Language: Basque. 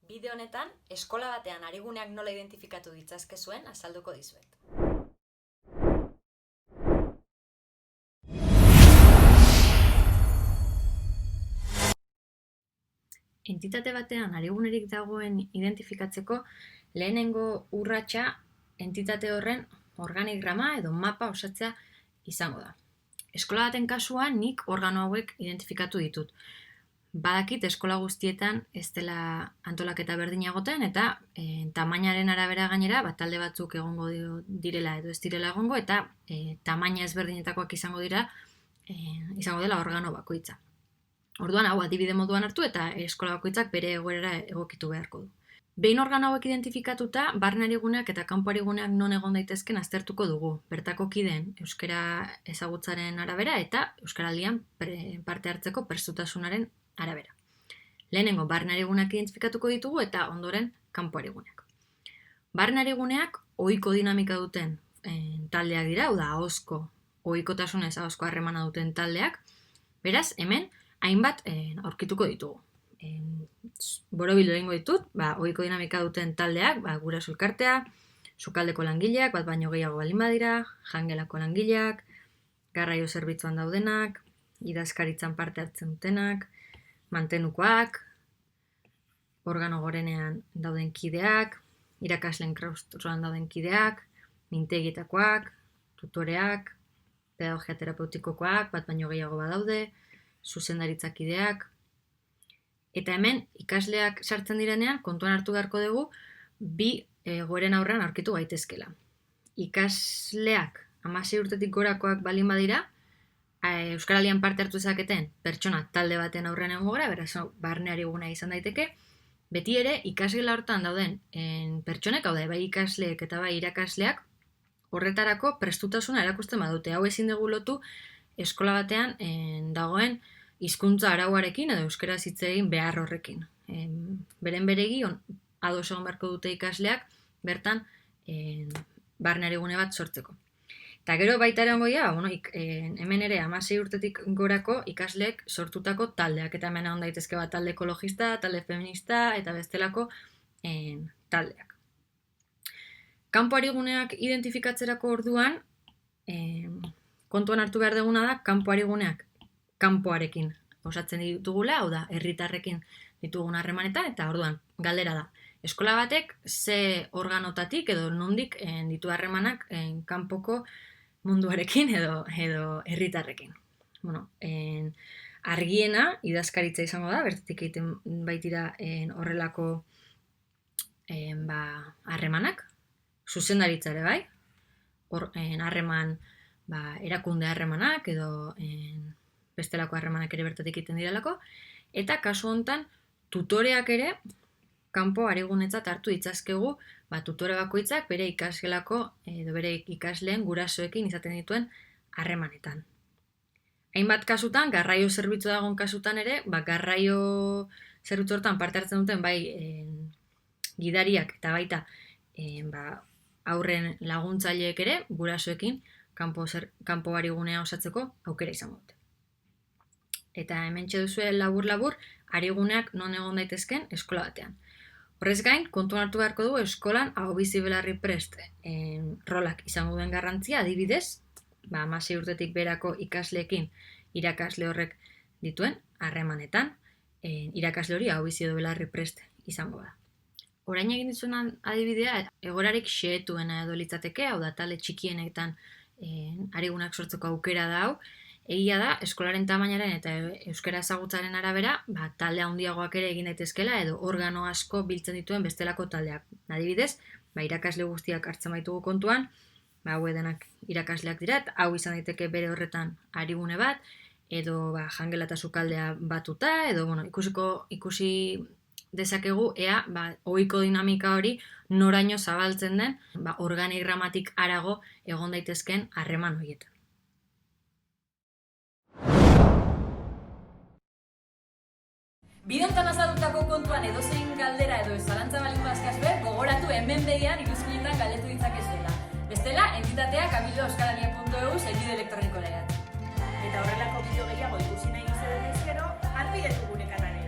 Bideo honetan, eskola batean ariguneak nola identifikatu ditzazkezuen azalduko dizuet. Entitate batean arigunerik dagoen identifikatzeko lehenengo urratsa entitate horren organigrama edo mapa osatzea izango da. Eskola baten kasuan nik organo hauek identifikatu ditut. Badakit eskola guztietan ez dela antolaketa berdina egoten eta tamainaren arabera gainera talde batzuk egongo direla edo ez direla egongo eta tamaina ezberdinetakoak izango dela organo bakoitza. Orduan hau adibide moduan hartu eta eskola bakoitzak bere egoerara egokitu beharko du. Behin organo hauek identifikatuta, barne ariguneak eta kanpo ariguneak non egon daitezken aztertuko dugu. Bertako kideen euskara ezagutzaren arabera eta euskaraldian parte hartzeko prestutasunaren arabera. Lehenengo barne ariguneak identifikatuko ditugu eta ondoren kanpo ariguneak. Barne ariguneak ohiko dinamika duten taldeak dira, hau da ahozko ohikotasunez ahozko harremana duten taldeak. Beraz, hemen hainbat aurkituko ditugu. Borobildu egingo ditut, ohiko dinamika duten taldeak, guraso elkartea, sukaldeko langileak, bat baino gehiago baldin badira, jangelako langileak, garraio zerbitzuan daudenak, idazkaritzan parte hartzen dutenak, mantenukoak, organo gorenean dauden kideak, irakasleen klaustroan dauden kideak, mintegietakoak, tutoreak, pedagogia terapeutikokoak, bat baino gehiago badaude, zuzendaritzakideak, eta hemen ikasleak sartzen direnean kontuan hartu beharko dugu bi egoeren aurrean aurkitu gaitezkela. Ikasleak 16 urtetik gorakoak baldin badira, euskaraldian parte hartu dezaketen pertsona talde baten aurrean egongo gara, beraz barne ariguna izan daiteke, beti ere ikasgela hortan dauden pertsonek, hau da, bai ikasleek eta bai irakasleak, horretarako prestutasuna erakusten badute. Hau ezin dugu lotu eskola batean dagoen hizkuntza arauarekin edo euskaraz hitz egin behar horrekin. Beren beregi ados egon beharko dute ikasleak bertan barne arigune bat sortzeko. Eta gero baita ere ongoia, hemen ere 16 urtetik gorako ikasleek sortutako taldeak, eta hemen egon daitezke bat talde ekologista, talde feminista eta bestelako taldeak. Kanpo ariguneak identifikatzerako orduan, kontuan hartu behar duguna da, kanpo ariguneak kanpoarekin osatzen ditugula, hau da, herritarrekin ditugun harremanetan, eta orduan, galdera da. Eskola batek ze organotatik edo nondik ditu harremanak kanpoko munduarekin edo herritarrekin. Argiena idazkaritza izango da, bertatik egiten baitira horrelako harremanak, zuzendaritza ere bai, harreman erakunde harremanak edo bestelako harremanak ere bertatik egiten direlako, eta kasu honetan tutoreak ere kanpo arigunetzat hartu ditzazkegu, tutore bakoitzak bere ikasgelako edo bere ikasleen gurasoekin izaten dituen harremanetan. Hainbat kasutan, garraio zerbitzu dagoen kasutan ere, garraio zerbitzu hortan parte hartzen duten bai gidariak eta baita haurren laguntzaileek ere gurasoekin kanpo arigunea osatzeko aukera izango dute. Eta hementxe duzue labur-labur ariguneak non egon daitezken eskola batean. Horrez gain, kontuan hartu beharko dugu eskolan ahobizi belarri prest rolak izango duen garrantzia, adibidez, 16 urtetik berako ikasleekin irakasle horrek dituen harremanetan, irakasle hori ahobizi edo belarri prest izango da. Orain egin dizuenan adibidea, egoerarik xehetuena edo litzateke, hau da talde txikienetan arigunak sortzeko aukera da hau, egia da, eskolaren tamainaren eta euskara ezagutzaren arabera, talde handiagoak ere egin daitezkela edo organo asko biltzen dituen bestelako taldeak. Adibidez, irakasle guztiak hartzen baitugu kontuan, hau edenak irakasleak dira, hau izan daiteke bere horretan arigune bat, edo jangela eta sukaldea batuta, edo ikusi dezakegu ea ohiko dinamika hori noraino zabaltzen den organigramatik harago egon daitezken harreman horietan. Bideo honetan azaldutako kontuan edozein galdera edo zalantza baldin bazkazue, gogoratu hemen begian iruzkinetan galdetu ditzakezuela. Bestela, entitateak amiloeuskaralia.eu helbide elektronikoa. Eta horrelako bideo gehiago ikusi nahi izan ezkero, arpidetu gure kanalean.